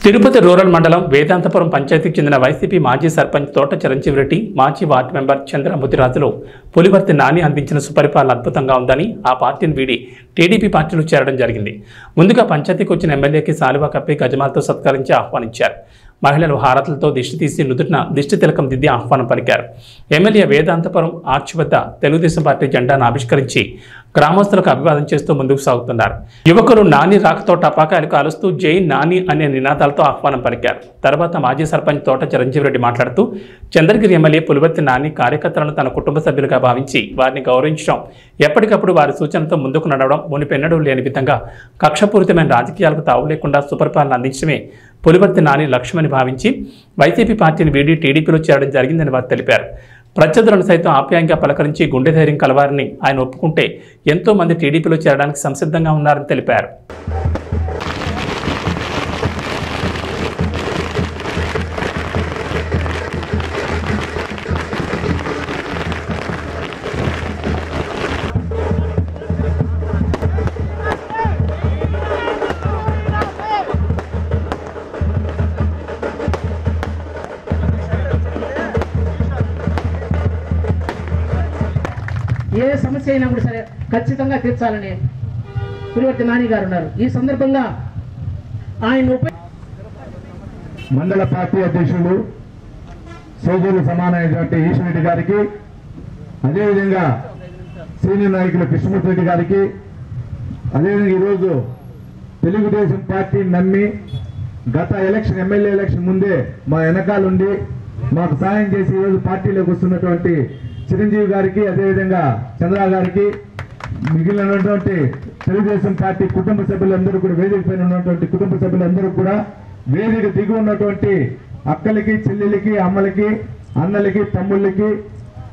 Tirupati rural మండలం వేదాంతపురం పంచాయతీకి చెందిన వైసీపీ మాజీ సర్పంచ్ తోట చిరంజీవి రెడ్డి, మాజీ వార్డు మెంబర్ చంద్ర ముదిరాజులు పులివర్తి నాని అందించిన సుపరిపాలన అద్భుతంగా ఉందని ఆ పార్టీని వీడి టీడీపీ పార్టీలో చేరడం జరిగింది. ముందుగా పంచాయతీకి వచ్చిన ఎమ్మెల్యేకి సాలువా కప్పి గజమాలతో సత్కరించి ఆహ్వానించారు. మహిళలు హారతులతో దిష్టి తీసి నుదుటిన దిష్టి తిలకం దిద్ది ఆహ్వానం పలికారు. ఎమ్మెల్యే వేదాంతపురం ఆర్చ్ వద్ద తెలుగుదేశం పార్టీ జెండాను ఆవిష్కరించి గ్రామస్తులకు అభివాదం చేస్తూ ముందుకు సాగుతున్నారు. యువకులు నాని రాకతో టపాకాయలు కాలుస్తూ జై నాని అనే నినాదాలతో ఆహ్వానం పలికారు. తర్వాత మాజీ సర్పంచ్ తోట చిరంజీవి రెడ్డి మాట్లాడుతూ చంద్రగిరి ఎమ్మెల్యే పులివర్తి నాని కార్యకర్తలను తన కుటుంబ సభ్యులుగా భావించి వారిని గౌరవించడం, ఎప్పటికప్పుడు వారి సూచనలతో ముందుకు నడవడం, మునిపెన్నడూ లేని విధంగా కక్షపూరితమైన రాజకీయాలకు తావు లేకుండా సుపరిపాలన అందించడమే పులివర్తి నాని లక్ష్యమని భావించి వైసీపీ పార్టీని వీడి టీడీపీలో చేరడం జరిగిందని వారు తెలిపారు. ప్రత్యర్థులను సైతం ఆప్యాయంగా పలకరించి గుండె ధైర్యం కలవారని ఆయన ఒప్పుకుంటే ఎంతో మంది టీడీపీలో చేరడానికి సంసిద్ధంగా ఉన్నారని తెలిపారు. ఏ సమస్య అయినా కూడా సరే ఖచ్చితంగా తీర్చాలని పులివర్తి నాని గారు ఉన్నారు. ఈ సందర్భంగా ఆయన మండల పార్టీ అధ్యక్షులు సోదరులు సమానమైనటువంటి ఈశ్వరెడ్డి గారికి, అదేవిధంగా సీనియర్ నాయకులు కృష్ణమూర్తి రెడ్డి గారికి, అదేవిధంగా ఈరోజు తెలుగుదేశం పార్టీని నమ్మి గత ఎలక్షన్ ఎమ్మెల్యే ఎలక్షన్ ముందే మా వెనకాలండి మాకు సాయం చేసి ఈరోజు పార్టీలోకి వస్తున్నటువంటి చిరంజీవి గారికి, అదేవిధంగా చంద్ర గారికి, మిగిలినటువంటి తెలుగుదేశం పార్టీ కుటుంబ సభ్యులందరూ కూడా, వేదిక పైన ఉన్నటువంటి కుటుంబ సభ్యులందరూ కూడా, వేదిక దిగు ఉన్నటువంటి అక్కలకి, చెల్లెలకి, అమ్మలకి, అన్నలకి, తమ్ముళ్ళకి,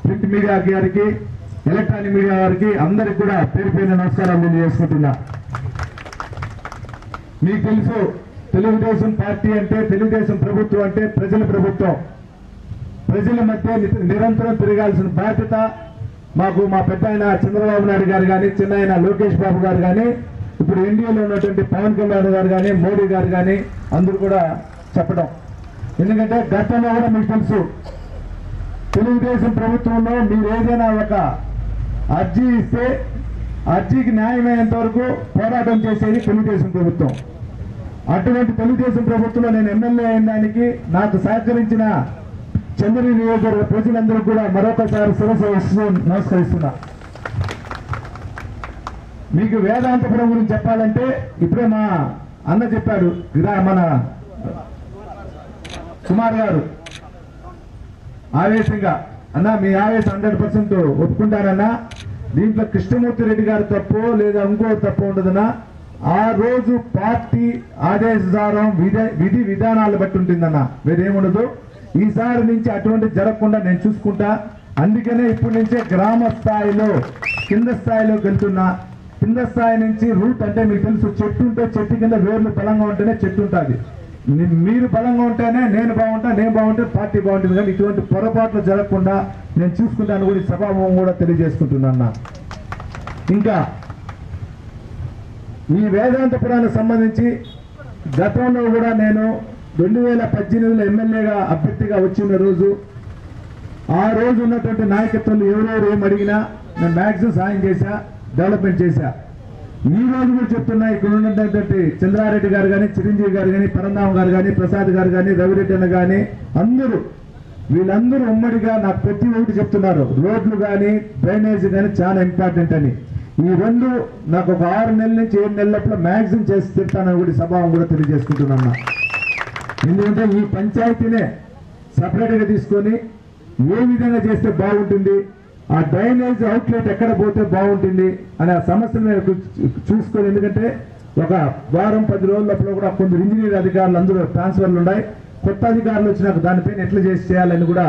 ప్రింట్ మీడియా గారికి, ఎలక్ట్రానిక్ మీడియా వారికి అందరికి కూడా పేరు పేరున నమస్కారాలు తెలియజేసుకుంటున్నా. మీకు తెలుసు, తెలుగుదేశం పార్టీ అంటే, తెలుగుదేశం ప్రభుత్వం అంటే ప్రజల ప్రభుత్వం. ప్రజల మధ్య నిరంతరం తిరగాల్సిన బాధ్యత మాకు మా పెద్ద ఆయన చంద్రబాబు నాయుడు గారు కానీ, చిన్న ఆయన లోకేష్ బాబు గారు కానీ, ఇప్పుడు ఎన్డీఏలో ఉన్నటువంటి పవన్ కళ్యాణ్ గారు కానీ, మోడీ గారు కానీ అందరూ కూడా చెప్పడం. ఎందుకంటే గతంలో కూడా మీకు తెలుసు, తెలుగుదేశం ప్రభుత్వంలో మీరు ఏదైనా ఒక అర్జీ ఇస్తే అర్జీకి న్యాయమైనంత వరకు పోరాటం చేసేది తెలుగుదేశం ప్రభుత్వం. అటువంటి తెలుగుదేశం ప్రభుత్వంలో నేను ఎమ్మెల్యే అయిన దానికి నాకు సహకరించిన చంద్రగిరి నియోజకవర్గ ప్రజలందరూ కూడా మరొకసారి శిరస్సు నమస్కరిస్తున్నా. మీకు వేదాంతపురం గురించి చెప్పాలంటే ఇప్పుడే మా అన్న చెప్పాడు, మన కుమార్ గారు ఆవేశంగా, అన్న మీ ఆవేశం 100% ఒప్పుకుంటానన్నా. దీంట్లో కృష్ణమూర్తి రెడ్డి గారు తప్పు లేదా ఇంకో తప్పు ఉండదన్నా. ఆ రోజు పార్టీ ఆదేశానుసారం విధి విధానాలు బట్టి ఉంటుందన్న, వేరేముండదు. ఈసారి నుంచి అటువంటి జరగకుండా నేను చూసుకుంటా. అందుకనే ఇప్పటి నుంచే గ్రామ స్థాయిలో కింద స్థాయిలోకి వెళ్తున్నా. కింద స్థాయి నుంచి రూట్ అంటే మీకు తెలుసు, చెట్టు ఉంటే చెట్టు కింద వేర్లు బలంగా ఉంటేనే చెట్టు ఉంటుంది. మీరు బలంగా ఉంటేనే నేను బాగుంటా, నేను బాగుంటే పార్టీ బాగుంటుంది. కానీ ఇటువంటి పొరపాట్లు జరగకుండా నేను చూసుకుంటాను కూడా సభాముఖం కూడా తెలియజేసుకుంటున్నా. ఇంకా ఈ వేదాంతపురానికి సంబంధించి గతంలో కూడా నేను 2018లో ఎమ్మెల్యేగా అభ్యర్థిగా వచ్చిన రోజు, ఆ రోజు ఉన్నటువంటి నాయకత్వాలు ఎవరెవరు ఏం అడిగినా నేను మ్యాక్సిమం సాయం చేశా, డెవలప్మెంట్ చేశా. ఈ రోజు కూడా చెప్తున్నా, ఇక్కడ ఉన్నటువంటి చంద్రారెడ్డి గారు కానీ, చిరంజీవి గారు కానీ, పరంధామ గారు కానీ, ప్రసాద్ గారు కానీ, రవిరెడ్డి అన్న కానీ అందరూ, వీళ్ళందరూ ఉమ్మడిగా నాకు ప్రతి ఒక్కటి చెప్తున్నారు. రోడ్లు కానీ డ్రైనేజ్ కానీ చాలా ఇంపార్టెంట్ అని. ఈ రెండు నాకు ఒక 6 నెలల నుంచి 7 నెలల లోపల మ్యాక్సిమం చేసి తిడతానని కూడా సభావం కూడా తెలియజేసుకుంటున్నా. ఎందుకంటే ఈ పంచాయతీనే సపరేట్గా తీసుకొని ఏ విధంగా చేస్తే బాగుంటుంది, ఆ డ్రైనేజ్ అవుట్లెట్ ఎక్కడ పోతే బాగుంటుంది అనే ఆ సమస్యను చూసుకొని, ఎందుకంటే ఒక వారం 10 రోజుల లోపల కూడా కొందరు ఇంజనీర్ అధికారులు అందరూ ట్రాన్స్ఫర్లు ఉన్నాయి. కొత్త అధికారులు వచ్చినాక దానిపైన ఎట్లా చేయాలని కూడా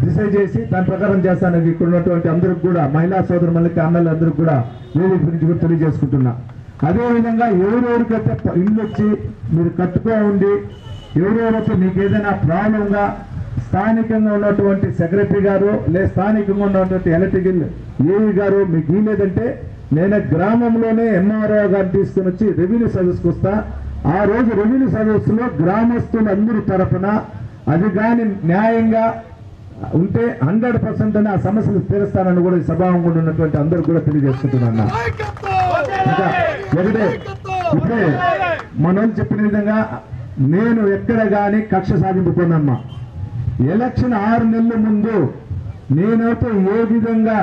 డిసైడ్ చేసి దాని ప్రకారం చేస్తానని ఇక్కడ ఉన్నటువంటి అందరికి కూడా, మహిళా సోదరులకి, అన్నలందరికీ కూడా వేదిక గురించి కూడా తెలియజేసుకుంటున్నా. అదేవిధంగా ఎవరెవరికైతే ఇల్లు వచ్చి మీరు కట్టుకోండి, ఎవరెవరైతే మీకు ఏదైనా ప్రాబ్లంగా స్థానికంగా ఉన్నటువంటి సెక్రటరీ గారు లేదా స్థానికంగా ఉన్నటువంటి ఎలక్ట్రికల్ ఏఈ గారు మీకు లేదంటే నేను గ్రామంలోనే ఎంఆర్ఓ గారిని తీసుకుని వచ్చి రెవెన్యూ సర్వీస్కి వస్తా. ఆ రోజు రెవెన్యూ సదస్సులో గ్రామస్తులందరి తరఫున అది కానీ న్యాయంగా ఉంటే 100% ఆ సమస్యలు తీరుస్తానని కూడా ఈ సభాంగంలో ఉన్నటువంటి అందరూ కూడా తెలియజేసుకుంటున్నా. ఇంకా ఒకటే ఇప్పుడే మనం చెప్పిన విధంగా నేను ఎక్కడ కానీ కక్ష సాధింపుకున్నమ్మా. ఎలక్షన్ 6 నెలల ముందు నేనైతే ఏ విధంగా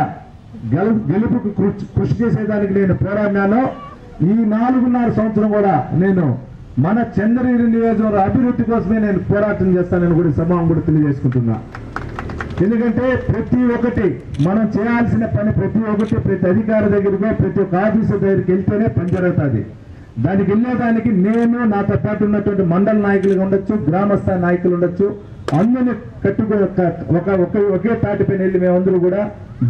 గెలుపుకు కృషి చేసేదానికి నేను పోరాడినానో ఈ 4.5 సంవత్సరం కూడా నేను మన చంద్రగిరి నియోజకవర్గ అభివృద్ధి కోసమే నేను పోరాటం చేస్తానని కూడా సభాం కూడా తెలియజేసుకుంటున్నా. ఎందుకంటే ప్రతి ఒక్కటి మనం చేయాల్సిన పని ప్రతి ఒక్కటి ప్రతి అధికారి దగ్గరకో ప్రతి ఒక్క ఆఫీసర్ దగ్గరికి వెళ్తేనే పని జరుగుతుంది. దానికి వెళ్ళేదానికి నేను నాతో పాటు ఉన్నటువంటి మండల నాయకులుగా ఉండొచ్చు, గ్రామస్థాయి నాయకులు ఉండొచ్చు, అందరినీ ఒకే తాటిపైన వెళ్ళి మేమందరూ కూడా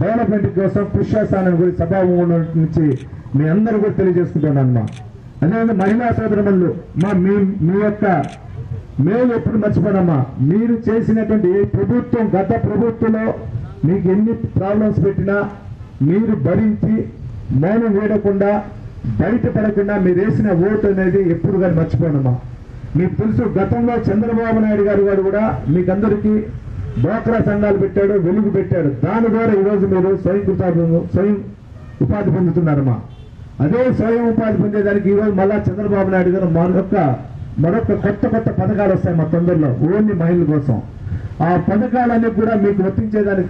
డెవలప్మెంట్ కోసం కృషి చేస్తానని కూడా సభాభంగం నుంచి మీ అందరూ కూడా తెలియజేసుకుంటున్నాను. అదేవిధంగా మహిళా సోదరులు మీ యొక్క మేలు ఎప్పుడు మర్చిపోనమ్మా. మీరు చేసినటువంటి ప్రభుత్వం గత ప్రభుత్వంలో మీకు ఎన్ని ప్రాబ్లమ్స్ పెట్టినా మీరు భరించి మౌనం వేయకుండా బయటపడకుండా మీరు వేసిన ఓటు అనేది ఎప్పుడు కానీ మర్చిపోనమ్మా. మీకు తెలుసు గతంలో చంద్రబాబు నాయుడు గారు కూడా మీకందరికీ డ్వాక్రా సంఘాలు పెట్టాడు, వెలుగు పెట్టాడు. దాని ద్వారా ఈరోజు మీరు స్వయం ఉపాధి పొందుతున్నారమ్మా. అదే స్వయం ఉపాధి పొందేదానికి ఈరోజు మళ్ళా చంద్రబాబు నాయుడు గారు మరొక కొత్త పథకాలు వస్తాయి మా తొందరలో ఓన్లీ మహిళల కోసం. ఆ పథకాలన్నీ కూడా మీకు వర్తించేదానికి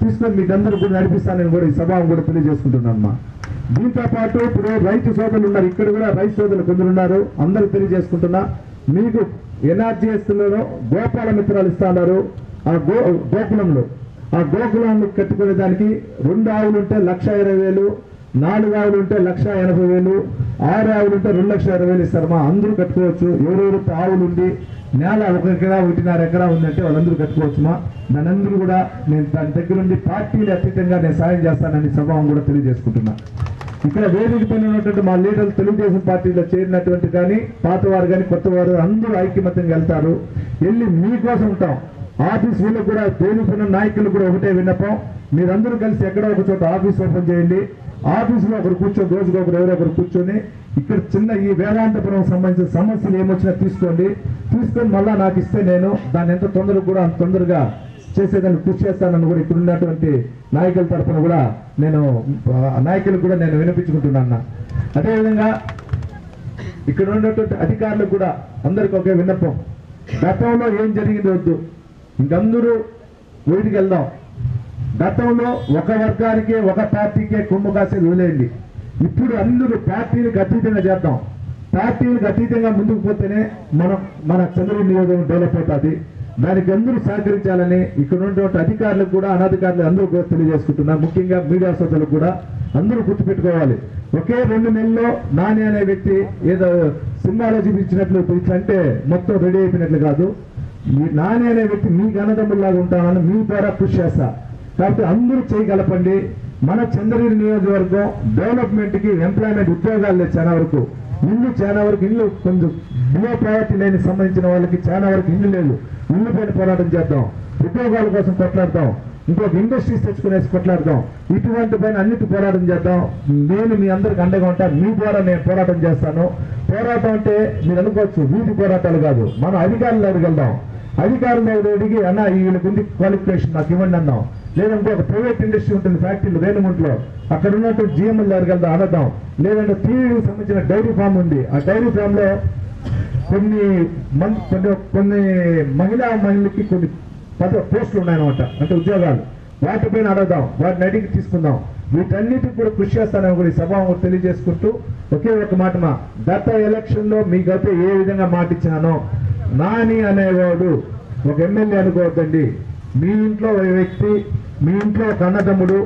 తీసుకొని మీకు అందరూ కూడా నడిపిస్తానని కూడా ఈ సభను కూడా తెలియజేసుకుంటున్నానమ్మా. దీంతో పాటు ఇప్పుడు రైతు సోదరులు ఉన్నారు, ఇక్కడ కూడా రైతు సోదరులు కొందరు ఉన్నారు, అందరూ తెలియజేసుకుంటున్నా. మీకు ఎన్ఆర్జీఎస్లలో గోపాల మిత్రాలు ఇస్తున్నారు. ఆ గోకులంలో ఆ గోకులాన్ని కట్టుకునే దానికి 2 ఆవులు ఉంటే 1,20,000, 4 ఆవులు ఉంటే 1,80,000, 6 ఆవులు ఉంటే 2,20,000 ఇస్తారమ్మా. అందరూ కట్టుకోవచ్చు. ఎవరెవరు ఆవులు ఉండి నేల 1 ఎకరా 1.5 ఎకరా ఉందంటే వాళ్ళందరూ కట్టుకోవచ్చుమా. దాని అందరూ కూడా నేను దాని దగ్గర నుండి పార్టీలు అతీతంగా నేను సాయం చేస్తానని సభను కూడా తెలియజేసుకుంటున్నా. ఇక్కడ వేదిక పైన ఉన్నటువంటి మా లీడర్లు తెలుగుదేశం పార్టీలో చేరినటువంటి కానీ పాతవారు కానీ కొత్తవారు అందరూ ఐక్యమత్యంగా వెళ్తారు. వెళ్ళి మీకోసం ఉంటాం. ఆఫీస్ వీళ్ళకు కూడా తేలిపోయిన నాయకులు కూడా ఒకటే విన్నపం, మీరందరూ కలిసి ఎక్కడో ఒక చోట ఆఫీస్ ఓపెన్ చేయండి. ఆఫీసులో ఒకరు కూర్చొని రోజుకు ఎవరో ఒకరు కూర్చొని ఇక్కడ చిన్న ఈ వేదాంతపురం సంబంధించిన సమస్యలు ఏమొచ్చినా తీసుకొని మళ్ళా నాకు ఇస్తే నేను దాన్ని ఎంత తొందరగా కూడా అంత తొందరగా చేసేదాన్ని కృషి చేస్తానని కూడా ఇక్కడ ఉన్నటువంటి నాయకుల తరఫున కూడా నేను నాయకులకు కూడా నేను వినిపించుకుంటున్నాను. అదేవిధంగా ఇక్కడ ఉన్నటువంటి అధికారులకు కూడా అందరికి ఒకే విన్నపం, గతంలో ఏం జరిగింది వద్దు, ఇంకందరూ వీటికి వెళ్దాం. గతంలో ఒక వర్గానికే ఒక పార్టీకే కొమ్ము కాసేది వదిలేయండి. ఇప్పుడు అందరూ పార్టీలకు అతీతంగా చేద్దాం. పార్టీలకు అతీతంగా ముందుకు పోతేనే మన చంద్రగిరి నియోజకవర్గం డెవలప్ అవుతుంది. దానికి అందరూ సహకరించాలని ఇక్కడ ఉన్నటువంటి అధికారులకు కూడా అనధికారులు అందరూ కూడా తెలియజేసుకుంటున్నారు. ముఖ్యంగా మీడియా సోదరులకు కూడా అందరూ గుర్తుపెట్టుకోవాలి. ఒకే 2 నెలల్లో నాని అనే వ్యక్తి ఏదో సినిమాలో చూపించినట్లు అంటే మొత్తం రెడీ అయిపోయినట్లు కాదు. నాని అనే వ్యక్తి మీకు అన్నదమ్ములాగా ఉంటానని మీ ద్వారా కృషి చేస్తా. కాబట్టి అందరూ చేయగలపండి. మన చంద్రగిరి నియోజకవర్గం డెవలప్మెంట్ కి ఎంప్లాయ్మెంట్ ఉద్యోగాలు లేదు. చాలా వరకు ఇల్లు కొంచెం బిలో ప్రావర్టీ లేని సంబంధించిన వాళ్ళకి చాలా వరకు ఇల్లు లేదు. ఇల్లు పైన పోరాటం చేద్దాం, ఉద్యోగాల కోసం కొట్లాడతాం, ఇంకొక ఇండస్ట్రీస్ తెచ్చుకునేసి కొట్లాడతాం. ఇటువంటి పైన అన్నిటి పోరాటం చేద్దాం. నేను మీ అందరికి అండగా ఉంటాను. మీ ద్వారా నేను పోరాటం చేస్తాను. పోరాటం అంటే మీరు అనుకోవచ్చు వీటి పోరాటాలు కాదు, మనం అధికారులు అడిగెళ్దాం. అధికారులు అడిగి అన్న వీళ్ళకి ఉంది క్వాలిఫికేషన్ నాకు ఇవ్వండి అన్నాం. లేదంటే ఒక ప్రైవేట్ ఇండస్ట్రీ ఉంటుంది ఫ్యాక్టరీలు రేణుగుంటలో, అక్కడ ఉన్నటువంటి జిఎంఎల్ దగ్గరికి వెళ్దాం అనదాం. లేదంటే టీవీకి సంబంధించిన డైరీ ఫామ్ ఉంది, ఆ డైరీ ఫామ్ లో కొన్ని మహిళలకి కొన్ని పోస్టులు ఉన్నాయన్నమాట, అంటే ఉద్యోగాలు. వాటిపైన అడగదాం, వాటిని అడిగి తీసుకుందాం. వీటన్నిటికి కూడా కృషి చేస్తానని కూడా ఈ సభ తెలియజేసుకుంటూ ఒకే ఒక మాట, గత ఎలక్షన్ లో మీకైతే ఏ విధంగా మాట ఇచ్చినానో, నాని అనేవాడు ఒక ఎమ్మెల్యే అనుకోవద్దండి. మీ ఇంట్లో ఒక వ్యక్తి, మీ ఇంట్లో ఒక అన్నదమ్ముడు,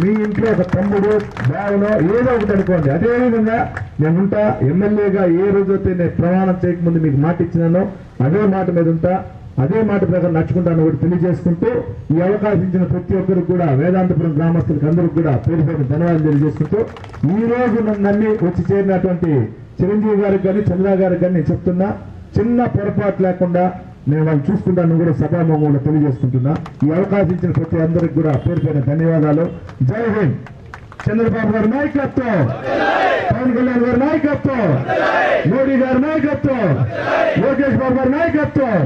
మీ ఇంట్లో ఒక తమ్ముడు బావనో ఏదో ఒకటి అనుకోండి. అదేవిధంగా నేనుంటా. ఎమ్మెల్యేగా ఏ రోజైతే నేను ప్రమాణం చేయకముందు మీకు మాట ఇచ్చినానో అదే మాట మీద ఉంటా, అదే మాట ప్రకారం నడుచుకుంటాను కూడా తెలియజేసుకుంటూ ఈ అవకాశం ఇచ్చిన ప్రతి ఒక్కరికి కూడా వేదాంతపురం గ్రామస్తులకు అందరికి కూడా పేరు పేరు ధన్యవాదాలు తెలియజేసుకుంటూ ఈ రోజు నన్ను వచ్చి చేరినటువంటి చిరంజీవి గారికి కానీ చంద్ర గారికి కానీ నేను చెప్తున్నా, చిన్న పొరపాటు లేకుండా నేను వాళ్ళు చూసుకుంటాను కూడా సభాముఖంగా తెలియజేసుకుంటున్నా. ఈ అవకాశం ఇచ్చిన ప్రతి అందరికి కూడా పేరు పేరు ధన్యవాదాలు. జై హింద్. చంద్రబాబు గారి నాయకత్వం. పవన్ కళ్యాణ్ గారి నాయకత్వం, మోడీ గారి నాయకత్వం, లోకేష్ బాబు గారి నాయకత్వం.